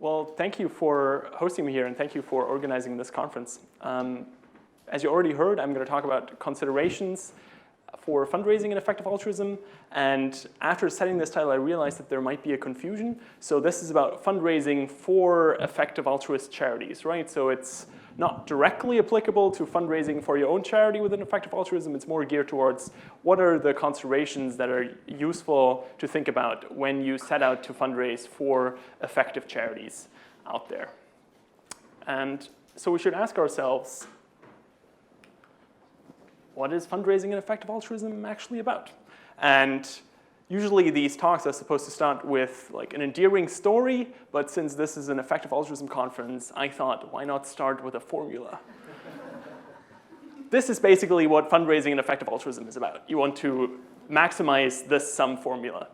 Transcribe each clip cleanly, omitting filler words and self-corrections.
Well, thank you for hosting me here, and thank you for organizing this conference. As you already heard, I'm going to talk about considerations for fundraising and effective altruism. And after setting this title, I realized that there might be a confusion. So this is about fundraising for effective altruist charities, right? So it's not directly applicable to fundraising for your own charity within effective altruism. It's more geared towards what are the considerations that are useful to think about when you set out to fundraise for effective charities out there. And so we should ask ourselves, what is fundraising and effective altruism actually about? And usually these talks are supposed to start with like an endearing story, but since this is an effective altruism conference, I thought, why not start with a formula? This is basically what fundraising and effective altruism is about. You want to maximize this sum formula.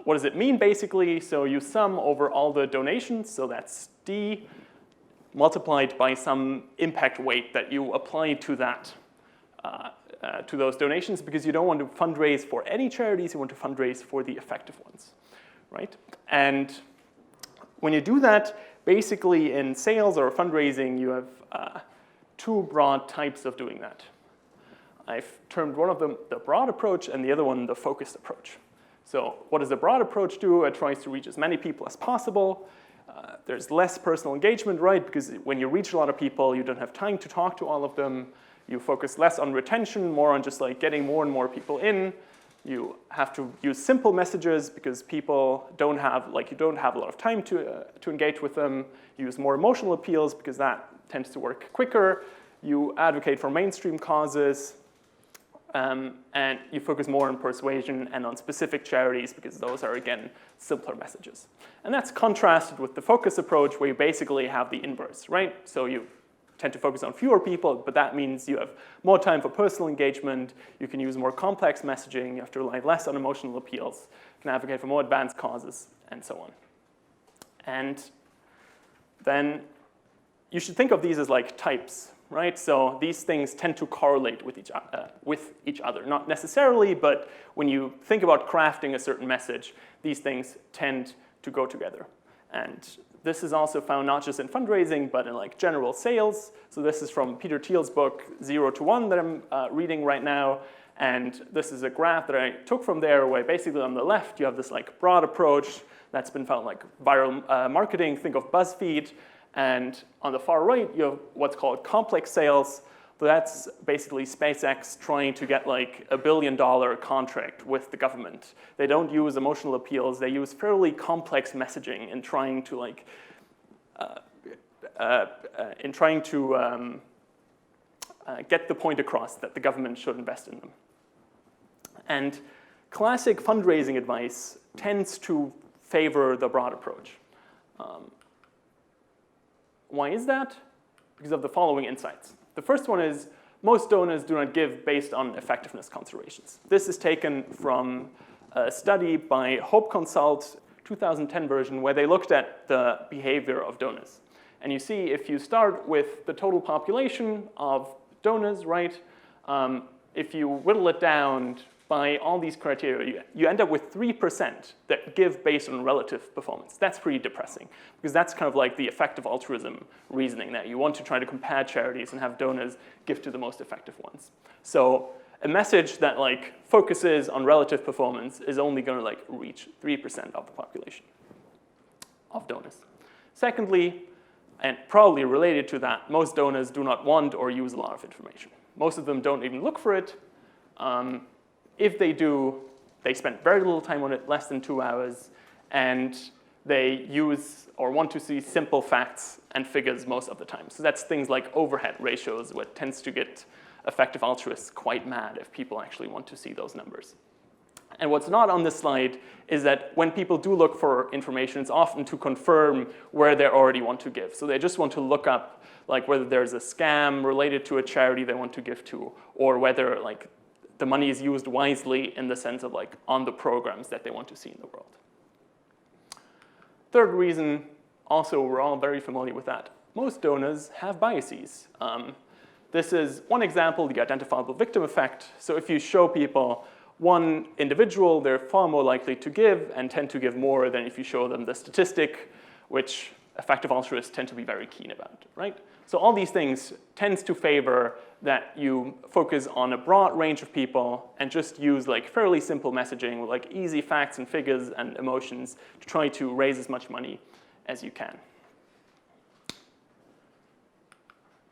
What does it mean, basically? So you sum over all the donations, so that's D, multiplied by some impact weight that you apply to that. To those donations, because you don't want to fundraise for any charities, you want to fundraise for the effective ones, right? And when you do that, basically in sales or fundraising, you have two broad types of doing that. I've termed one of them the broad approach and the other one the focused approach. So what does the broad approach do? It tries to reach as many people as possible. There's less personal engagement, right? Because when you reach a lot of people, you don't have time to talk to all of them. You focus less on retention, more on just like getting more and more people in. You have to use simple messages because people don't have, you don't have a lot of time to engage with them. You use more emotional appeals because that tends to work quicker. You advocate for mainstream causes. And you focus more on persuasion and on specific charities because those are, again, simpler messages. And that's contrasted with the focus approach where you basically have the inverse, right? So you tend to focus on fewer people, but that means you have more time for personal engagement, you can use more complex messaging, you have to rely less on emotional appeals, you can advocate for more advanced causes, and so on. And then you should think of these as like types, right? So these things tend to correlate with each other. Not necessarily, but when you think about crafting a certain message, these things tend to go together. And this is also found not just in fundraising, but in like general sales. So this is from Peter Thiel's book, 0 to 1, that I'm reading right now. And this is a graph that I took from there, where basically on the left, you have this like broad approach that's been found like viral marketing, think of BuzzFeed. And on the far right, you have what's called complex sales. So that's basically SpaceX trying to get like $1 billion contract with the government. They don't use emotional appeals. They use fairly complex messaging in trying to get the point across that the government should invest in them. And classic fundraising advice tends to favor the broad approach. Why is that? Because of the following insights. The first one is most donors do not give based on effectiveness considerations. This is taken from a study by Hope Consult, 2010 version, where they looked at the behavior of donors. And you see if you start with the total population of donors, right, if you whittle it down by all these criteria, you end up with 3% that give based on relative performance. That's pretty depressing, because that's kind of like the effective altruism reasoning, that you want to try to compare charities and have donors give to the most effective ones. So a message that like focuses on relative performance is only going to like reach 3% of the population of donors. Secondly, and probably related to that, most donors do not want or use a lot of information. Most of them don't even look for it. If they do, they spend very little time on it, less than 2 hours, and they use or want to see simple facts and figures most of the time. So that's things like overhead ratios, what tends to get effective altruists quite mad if people actually want to see those numbers. And what's not on this slide is that when people do look for information, it's often to confirm where they already want to give. So they just want to look up like whether there's a scam related to a charity they want to give to, or whether like the money is used wisely in the sense of like on the programs that they want to see in the world. Third reason, also we're all very familiar with that. Most donors have biases. This is one example, the identifiable victim effect. So if you show people one individual, they're far more likely to give and tend to give more than if you show them the statistic, which effective altruists tend to be very keen about, right? So all these things tends to favor that you focus on a broad range of people and just use like fairly simple messaging with like easy facts and figures and emotions to try to raise as much money as you can.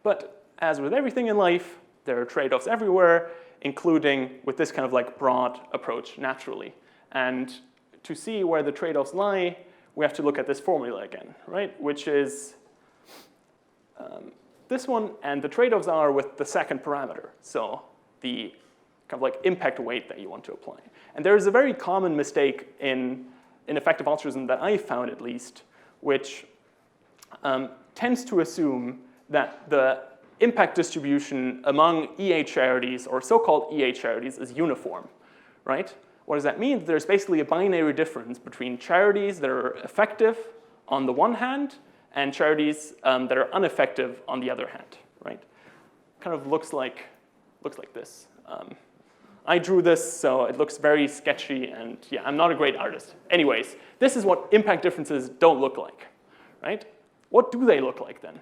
But as with everything in life, there are trade-offs everywhere, including with this kind of like broad approach naturally. And to see where the trade-offs lie, we have to look at this formula again, right? Which is this one, and the trade-offs are with the second parameter, so the kind of like impact weight that you want to apply. And there is a very common mistake in effective altruism that I found at least, which tends to assume that the impact distribution among EA charities, or so-called EA charities, is uniform, right? What does that mean? There's basically a binary difference between charities that are effective on the one hand and charities that are ineffective on the other hand, right? Kind of looks like this. I drew this, so it looks very sketchy, and yeah, I'm not a great artist. Anyways, this is what impact differences don't look like, right? What do they look like then?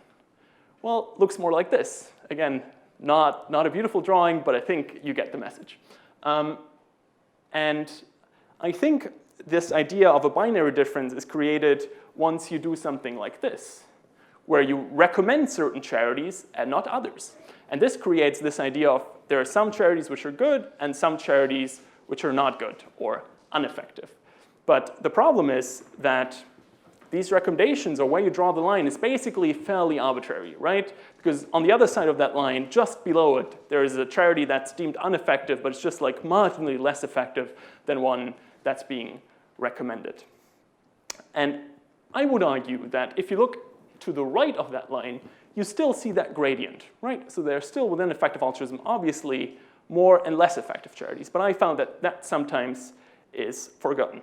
Well, it looks more like this. Again, not a beautiful drawing, but I think you get the message. And I think this idea of a binary difference is created once you do something like this, where you recommend certain charities and not others. And this creates this idea of there are some charities which are good and some charities which are not good or ineffective. But the problem is that these recommendations, or where you draw the line, is basically fairly arbitrary, right? Because on the other side of that line, just below it, there is a charity that's deemed ineffective, but it's just like marginally less effective than one that's being recommended. And I would argue that if you look to the right of that line, you still see that gradient, right? So there's still within effective altruism, obviously, more and less effective charities. But I found that that sometimes is forgotten.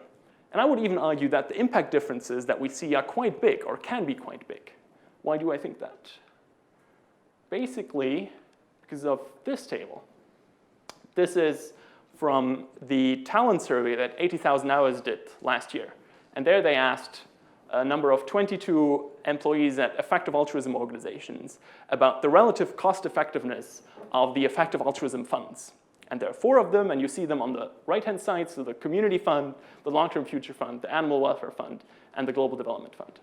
And I would even argue that the impact differences that we see are quite big, or can be quite big. Why do I think that? Basically, because of this table. This is from the talent survey that 80,000 Hours did last year. And there they asked a number of 22 employees at effective altruism organizations about the relative cost effectiveness of the effective altruism funds. And there are 4 of them, and you see them on the right-hand side, so the Community Fund, the Long-Term Future Fund, the Animal Welfare Fund, and the Global Development Fund.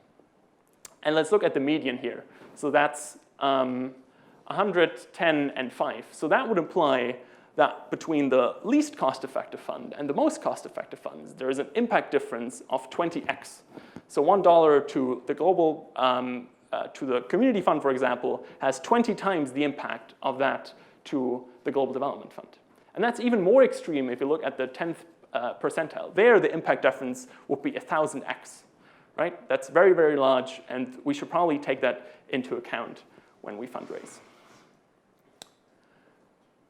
And let's look at the median here. So that's 110 and 5. So that would imply that between the least cost-effective fund and the most cost-effective funds, there is an impact difference of 20x. So $1 to the global, to the Community Fund, for example, has 20 times the impact of that to the Global Development Fund. And that's even more extreme if you look at the 10th percentile. There, the impact difference would be 1,000x, right? That's very, very large, and we should probably take that into account when we fundraise.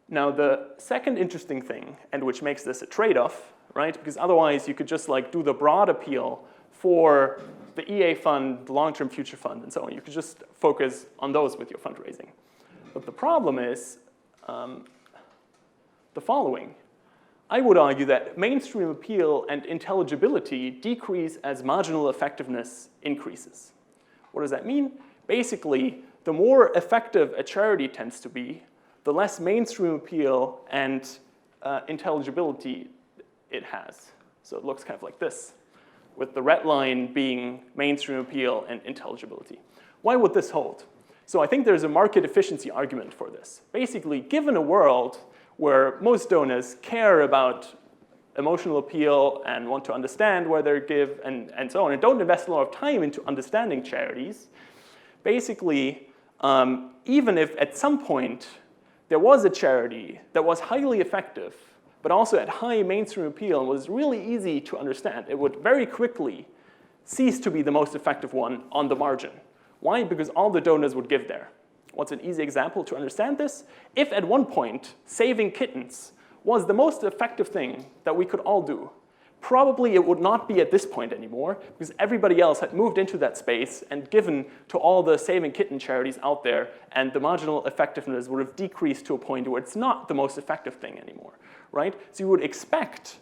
Now, the second interesting thing, and which makes this a trade-off, right? Because otherwise, you could just like do the broad appeal for the EA fund, the Long-Term Future Fund, and so on. You could just focus on those with your fundraising. But the problem is the following. I would argue that mainstream appeal and intelligibility decrease as marginal effectiveness increases. What does that mean? Basically, the more effective a charity tends to be, the less mainstream appeal and intelligibility it has. So it looks kind of like this, with the red line being mainstream appeal and intelligibility. Why would this hold? So I think there's a market efficiency argument for this. Basically, given a world where most donors care about emotional appeal and want to understand where they give and so on, and don't invest a lot of time into understanding charities, basically, even if at some point there was a charity that was highly effective, but also had high mainstream appeal and was really easy to understand, it would very quickly cease to be the most effective one on the margin. Why? Because all the donors would give there. What's an easy example to understand this? If at one point saving kittens was the most effective thing that we could all do, probably it would not be at this point anymore, because everybody else had moved into that space and given to all the saving kitten charities out there, and the marginal effectiveness would have decreased to a point where it's not the most effective thing anymore, right? So you would expect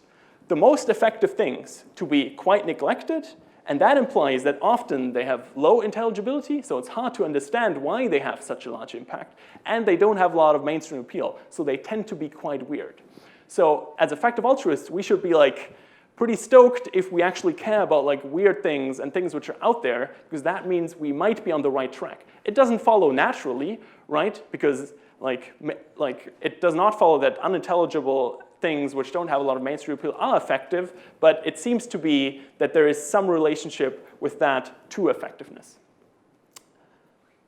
the most effective things to be quite neglected, And that implies that often they have low intelligibility, so it's hard to understand why they have such a large impact, and they don't have a lot of mainstream appeal, so they tend to be quite weird. So as effective altruists, we should be like pretty stoked if we actually care about like weird things and things which are out there, because that means we might be on the right track. It doesn't follow naturally, right? Because like it does not follow that unintelligible things which don't have a lot of mainstream appeal are effective, but it seems to be that there is some relationship with that to effectiveness.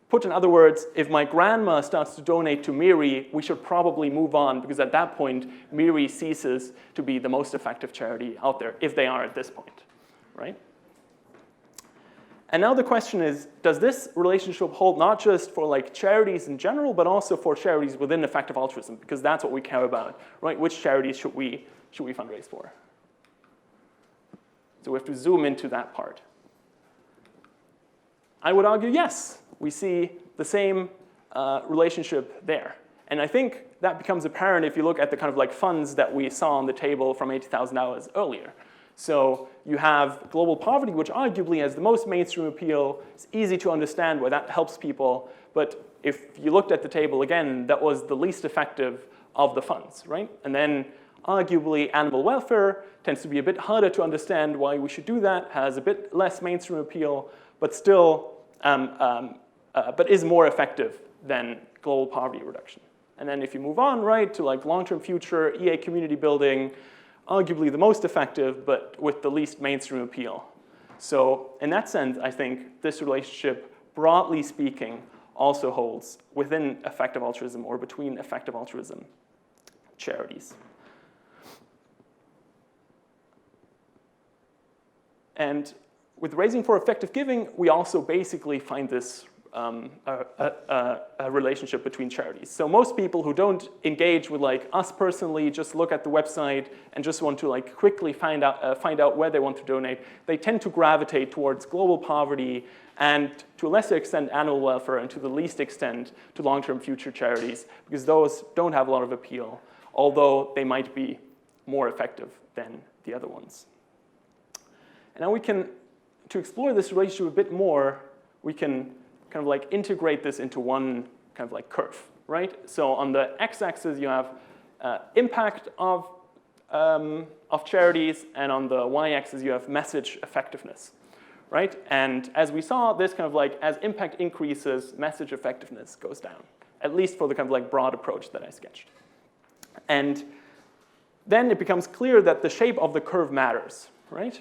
Put in other words, if my grandma starts to donate to Miri, we should probably move on, because at that point, Miri ceases to be the most effective charity out there, if they are at this point, right? And now the question is, does this relationship hold not just for like charities in general, but also for charities within effective altruism? Because that's what we care about, right? Which charities should we fundraise for? So we have to zoom into that part. I would argue yes, we see the same relationship there. And I think that becomes apparent if you look at the kind of like funds that we saw on the table from $80,000 earlier. So you have global poverty, which arguably has the most mainstream appeal. It's easy to understand why that helps people. But if you looked at the table again, that was the least effective of the funds, right? And then arguably animal welfare tends to be a bit harder to understand why we should do that, has a bit less mainstream appeal, but still, but is more effective than global poverty reduction. And then if you move on, right, to like long-term future, EA community building, arguably the most effective, but with the least mainstream appeal. So in that sense, I think this relationship, broadly speaking, also holds within effective altruism or between effective altruism charities. And with raising for effective giving, we also basically find this a relationship between charities. So most people who don't engage with like us personally, just look at the website and just want to like quickly find out where they want to donate, they tend to gravitate towards global poverty and to a lesser extent animal welfare and to the least extent to long-term future charities, because those don't have a lot of appeal, although they might be more effective than the other ones. And now we can, to explore this relationship a bit more, we can kind of like integrate this into one kind of like curve, right? So on the x-axis, you have impact of charities, and on the y-axis, you have message effectiveness, right? And as we saw, this kind of like, as impact increases, message effectiveness goes down, at least for the kind of like broad approach that I sketched. And then it becomes clear that the shape of the curve matters, right?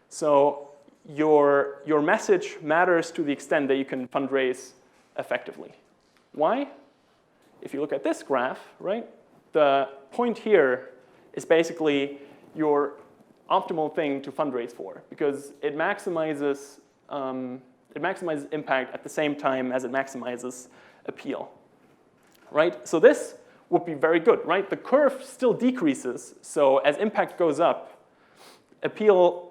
So your message matters to the extent that you can fundraise effectively. Why? If you look at this graph, right, the point here is basically your optimal thing to fundraise for, because it maximizes impact at the same time as it maximizes appeal, right? So this would be very good, right? The curve still decreases, so as impact goes up, appeal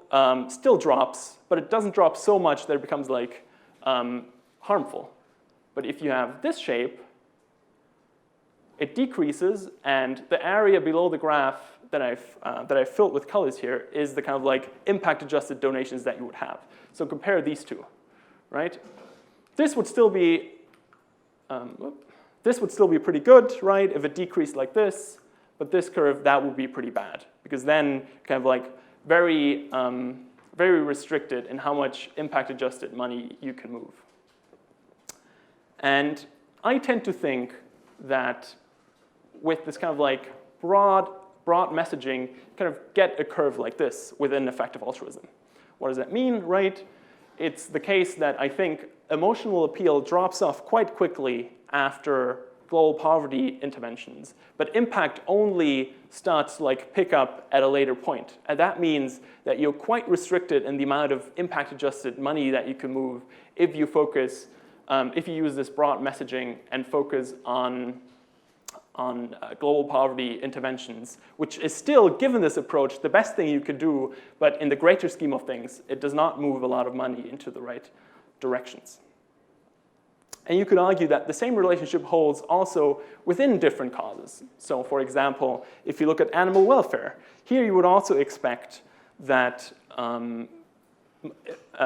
still drops, but it doesn't drop so much that it becomes like harmful. But if you have this shape, it decreases, and the area below the graph that I've filled with colors here is the kind of like impact-adjusted donations that you would have. So compare these two, right? This would still be pretty good, right? If it decreased like this, but this curve, that would be pretty bad, because then kind of like very restricted in how much impact-adjusted money you can move. And I tend to think that with this kind of like broad messaging, kind of get a curve like this within effective altruism. What does that mean, right? It's the case that I think emotional appeal drops off quite quickly after global poverty interventions, but impact only starts to like pick up at a later point. And that means that you're quite restricted in the amount of impact-adjusted money that you can move if you focus, if you use this broad messaging and focus on global poverty interventions, which is still, given this approach, the best thing you could do, but in the greater scheme of things, it does not move a lot of money into the right directions. And you could argue that the same relationship holds also within different causes. So for example, if you look at animal welfare, here you would also expect that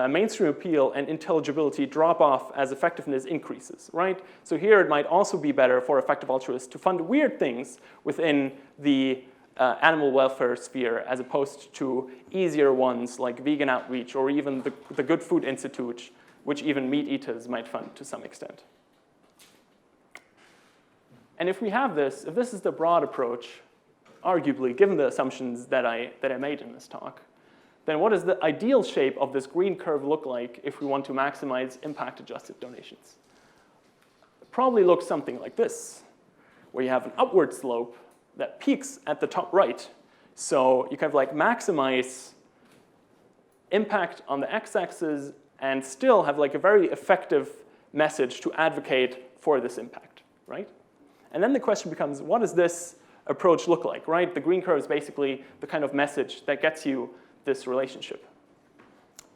mainstream appeal and intelligibility drop off as effectiveness increases, right? So here it might also be better for effective altruists to fund weird things within the animal welfare sphere as opposed to easier ones like vegan outreach or even the Good Food Institute, which even meat eaters might fund to some extent. And if we have this, if this is the broad approach, arguably, given the assumptions that I made in this talk, then what does the ideal shape of this green curve look like if we want to maximize impact-adjusted donations? It probably looks something like this, where you have an upward slope that peaks at the top right. So you kind of like maximize impact on the x-axis and still have like a very effective message to advocate for this impact, right? And then the question becomes, what does this approach look like, right? The green curve is basically the kind of message that gets you this relationship.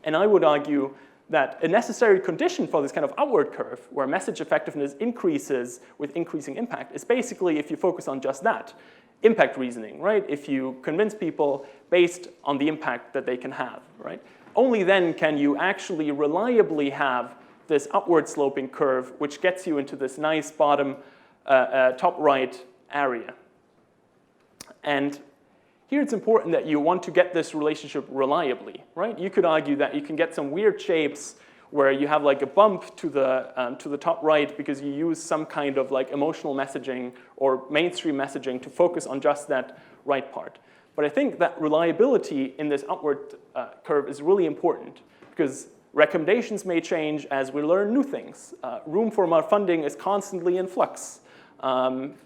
And I would argue that a necessary condition for this kind of upward curve, where message effectiveness increases with increasing impact, is basically if you focus on just that, impact reasoning, right? If you convince people based on the impact that they can have, right? Only then can you actually reliably have this upward sloping curve, which gets you into this nice bottom, top right area. And here it's important that you want to get this relationship reliably, right? You could argue that you can get some weird shapes where you have like a bump to the top right because you use some kind of like emotional messaging or mainstream messaging to focus on just that right part. But I think that reliability in this upward curve is really important because recommendations may change as we learn new things. Room for more funding is constantly in flux.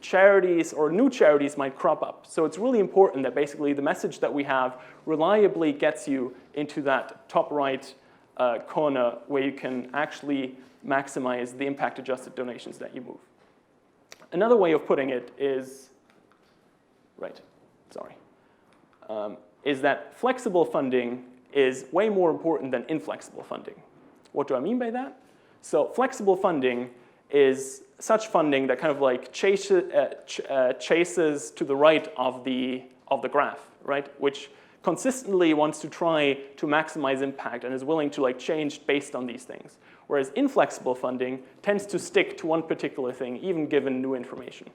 Charities or new charities might crop up. So it's really important that basically the message that we have reliably gets you into that top right corner where you can actually maximize the impact-adjusted donations that you move. Another way of putting it is, is that flexible funding is way more important than inflexible funding. What do I mean by that? So flexible funding is such funding that kind of like chases to the right of the graph, right? Which consistently wants to try to maximize impact and is willing to like change based on these things. Whereas inflexible funding tends to stick to one particular thing, even given new information.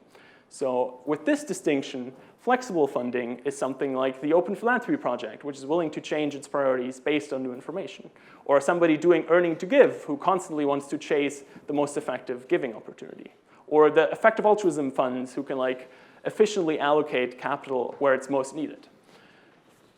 So with this distinction, flexible funding is something like the Open Philanthropy Project, which is willing to change its priorities based on new information. Or somebody doing Earning to Give, who constantly wants to chase the most effective giving opportunity. Or the effective altruism funds, who can like efficiently allocate capital where it's most needed.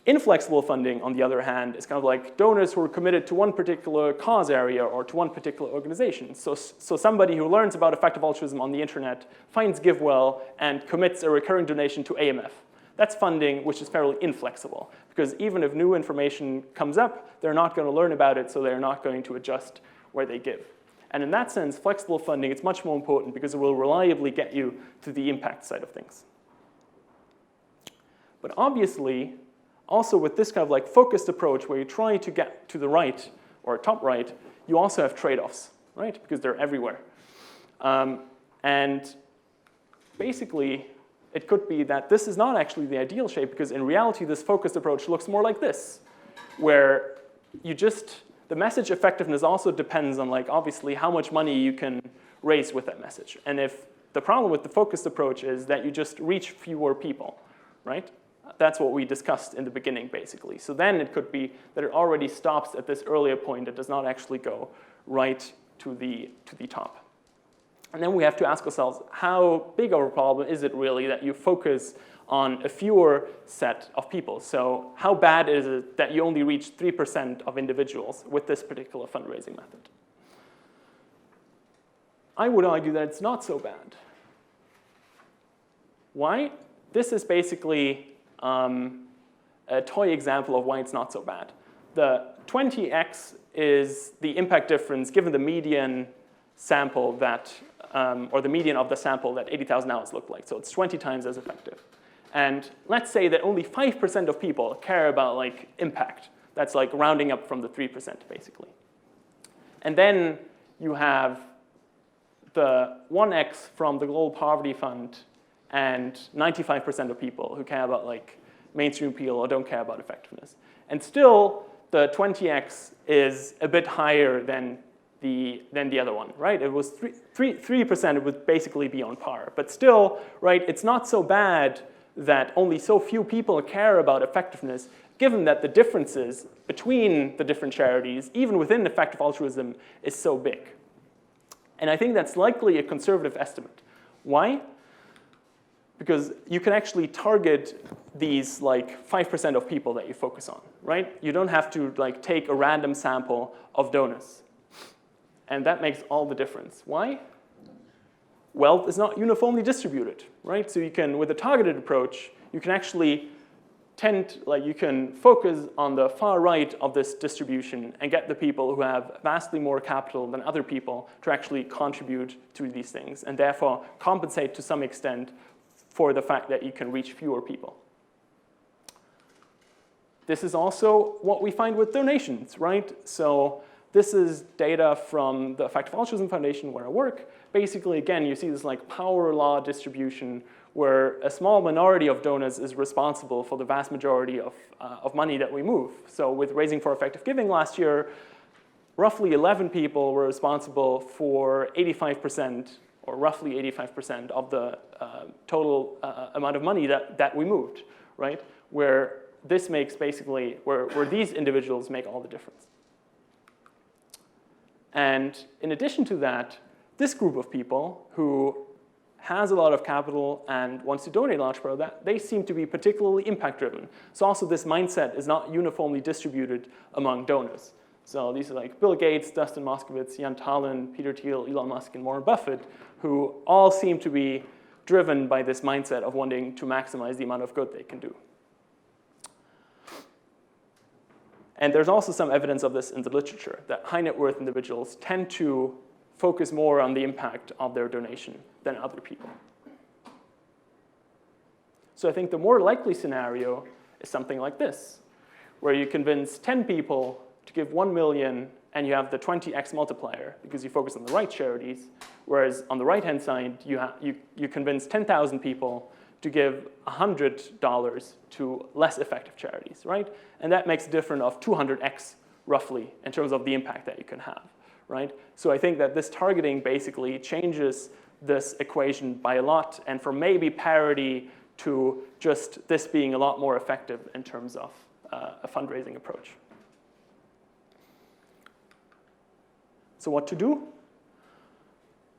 Inflexible funding, on the other hand, is kind of like donors who are committed to one particular cause area or to one particular organization. So somebody who learns about effective altruism on the internet, finds GiveWell, and commits a recurring donation to AMF. That's funding which is fairly inflexible, because even if new information comes up, they're not going to learn about it, so they're not going to adjust where they give. And in that sense, flexible funding is much more important because it will reliably get you to the impact side of things. But obviously, also with this kind of like focused approach where you try to get to the right or top right, you also have trade-offs, right? Because they're everywhere. And basically, it could be that this is not actually the ideal shape because in reality, this focused approach looks more like this, where you just, the message effectiveness also depends on like obviously how much money you can raise with that message. And if the problem with the focused approach is that you just reach fewer people, right? That's what we discussed in the beginning, basically. So then it could be that it already stops at this earlier point. It does not actually go right to the top. And then we have to ask ourselves, how big of a problem is it really that you focus on a fewer set of people? So how bad is it that you only reach 3% of individuals with this particular fundraising method? I would argue that it's not so bad. Why? This is basically a toy example of why it's not so bad. The 20x is the impact difference given the median sample that, or the median of the sample that 80,000 hours looked like. So it's 20 times as effective. And let's say that only 5% of people care about like impact. That's like rounding up from the 3%, basically. And then you have the 1x from the Global Poverty Fund and 95% of people who care about like mainstream appeal or don't care about effectiveness. And still, the 20x is a bit higher than the other one, right? It was 3%, it would basically be on par. But still, right, it's not so bad that only so few people care about effectiveness, given that the differences between the different charities, even within effective altruism, is so big. And I think that's likely a conservative estimate. Why? Because you can actually target these like 5% of people that you focus on, right? You don't have to like take a random sample of donors. And that makes all the difference. Why? Wealth is not uniformly distributed, right? So you can, with a targeted approach, you can actually you can focus on the far right of this distribution and get the people who have vastly more capital than other people to actually contribute to these things, and therefore compensate to some extent for the fact that you can reach fewer people. This is also what we find with donations, right? So this is data from the Effective Altruism Foundation where I work. Basically, again, you see this like power law distribution where a small minority of donors is responsible for the vast majority of money that we move. So with Raising for Effective Giving last year, roughly 11 people were responsible for 85%, or roughly 85% of the total amount of money that we moved, right? Where this makes basically, where these individuals make all the difference. And in addition to that, this group of people who has a lot of capital and wants to donate a large part of that, they seem to be particularly impact-driven. So also this mindset is not uniformly distributed among donors. So these are like Bill Gates, Dustin Moskovitz, Jan Tallinn, Peter Thiel, Elon Musk, and Warren Buffett, who all seem to be driven by this mindset of wanting to maximize the amount of good they can do. And there's also some evidence of this in the literature, that high net worth individuals tend to focus more on the impact of their donation than other people. So I think the more likely scenario is something like this, where you convince 10 people to give 1 million and you have the 20x multiplier because you focus on the right charities, whereas on the right-hand side, you convince 10,000 people to give $100 to less effective charities, right? And that makes a difference of 200x roughly in terms of the impact that you can have, right? So I think that this targeting basically changes this equation by a lot, and from maybe parity to just this being a lot more effective in terms of a fundraising approach. So what to do?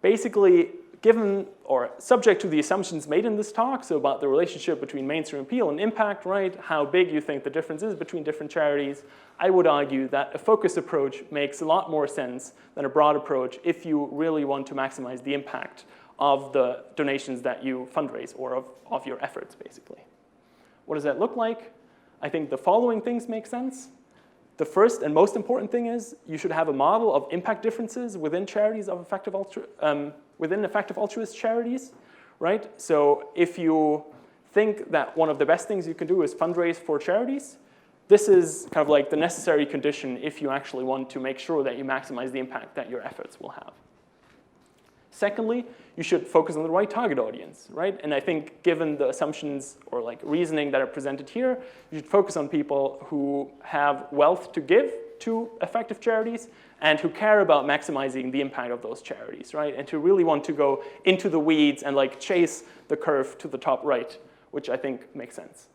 Basically, given or subject to the assumptions made in this talk, so about the relationship between mainstream appeal and impact, right? How big you think the difference is between different charities, I would argue that a focused approach makes a lot more sense than a broad approach if you really want to maximize the impact of the donations that you fundraise or of your efforts, basically. What does that look like? I think the following things make sense. The first and most important thing is you should have a model of impact differences within charities of within effective altruist charities, right? So if you think that one of the best things you can do is fundraise for charities, this is kind of like the necessary condition if you actually want to make sure that you maximize the impact that your efforts will have. Secondly, you should focus on the right target audience, right? And I think given the assumptions or like reasoning that are presented here, you should focus on people who have wealth to give to effective charities and who care about maximizing the impact of those charities, right? And who really want to go into the weeds and like chase the curve to the top right, which I think makes sense.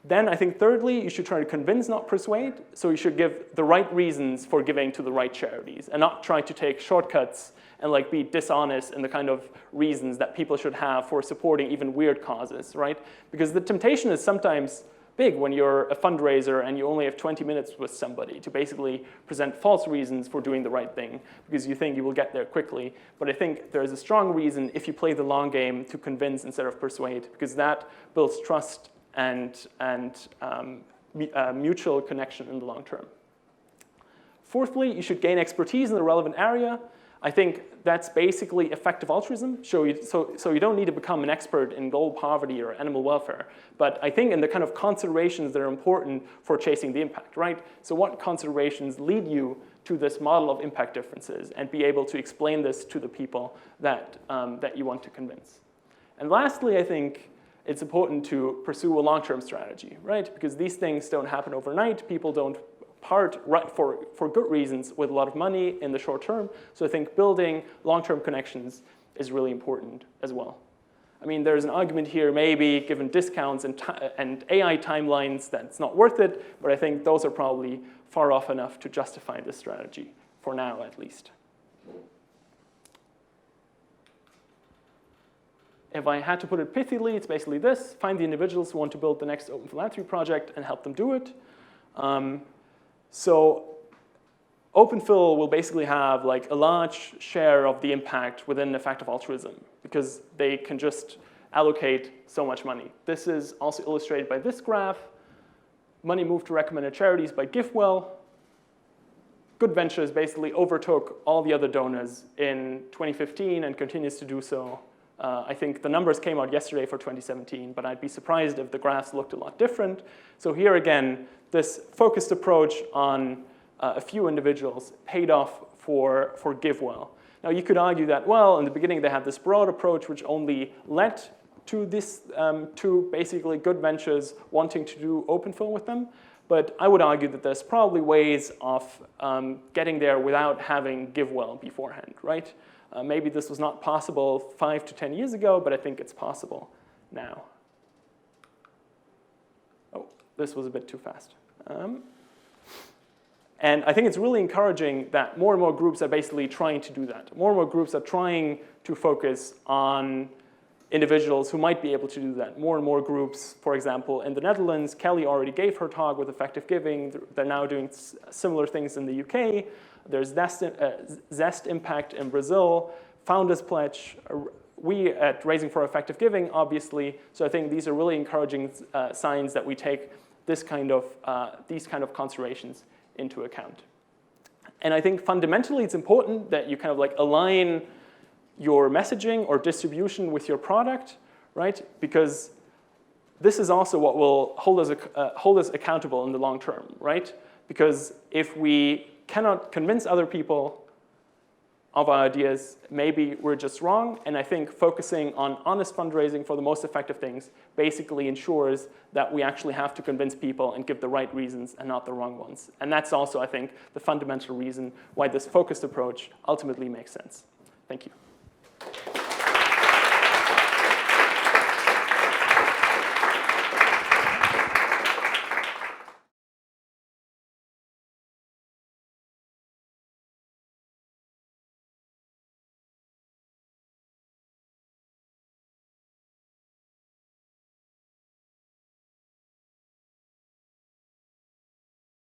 Then I think thirdly, you should try to convince, not persuade. So you should give the right reasons for giving to the right charities and not try to take shortcuts and like be dishonest in the kind of reasons that people should have for supporting even weird causes, right? Because the temptation is sometimes big when you're a fundraiser and you only have 20 minutes with somebody to basically present false reasons for doing the right thing because you think you will get there quickly. But I think there's a strong reason if you play the long game to convince instead of persuade, because that builds trust and mutual connection in the long term. Fourthly, you should gain expertise in the relevant area. I think that's basically effective altruism. So you don't need to become an expert in global poverty or animal welfare. But I think in the kind of considerations that are important for chasing the impact, right? So what considerations lead you to this model of impact differences and be able to explain this to the people that you want to convince. And lastly, I think it's important to pursue a long-term strategy, right? Because these things don't happen overnight. People don't part for good reasons with a lot of money in the short term. So I think building long-term connections is really important as well. I mean, there's an argument here, maybe given discounts and AI timelines, that it's not worth it, but I think those are probably far off enough to justify this strategy, for now at least. If I had to put it pithily, it's basically this: find the individuals who want to build the next open philanthropy project and help them do it. So OpenPhil will basically have like a large share of the impact within effective altruism because they can just allocate so much money. This is also illustrated by this graph. Money moved to recommended charities by GiveWell. Good Ventures basically overtook all the other donors in 2015 and continues to do so. I think the numbers came out yesterday for 2017, but I'd be surprised if the graphs looked a lot different. So here again, this focused approach on a few individuals paid off for GiveWell. Now you could argue that, well, in the beginning they had this broad approach which only led to this, to basically Good Ventures wanting to do OpenPhil with them. But I would argue that there's probably ways of getting there without having GiveWell beforehand, right? Maybe this was not possible 5 to 10 years ago, but I think it's possible now. Oh, this was a bit too fast. And I think it's really encouraging that more and more groups are basically trying to do that. More and more groups are trying to focus on individuals who might be able to do that. More and more groups, for example, in the Netherlands, Kelly already gave her talk with effective giving. They're now doing similar things in the UK. There's Zest Impact in Brazil, Founders Pledge, we at Raising for Effective Giving, obviously. So I think these are really encouraging signs that we take these kind of considerations into account. And I think fundamentally it's important that you kind of like align your messaging or distribution with your product, right? Because this is also what will hold us accountable in the long term, right? Because if we cannot convince other people of our ideas, maybe we're just wrong. And I think focusing on honest fundraising for the most effective things basically ensures that we actually have to convince people and give the right reasons and not the wrong ones. And that's also, I think, the fundamental reason why this focused approach ultimately makes sense. Thank you.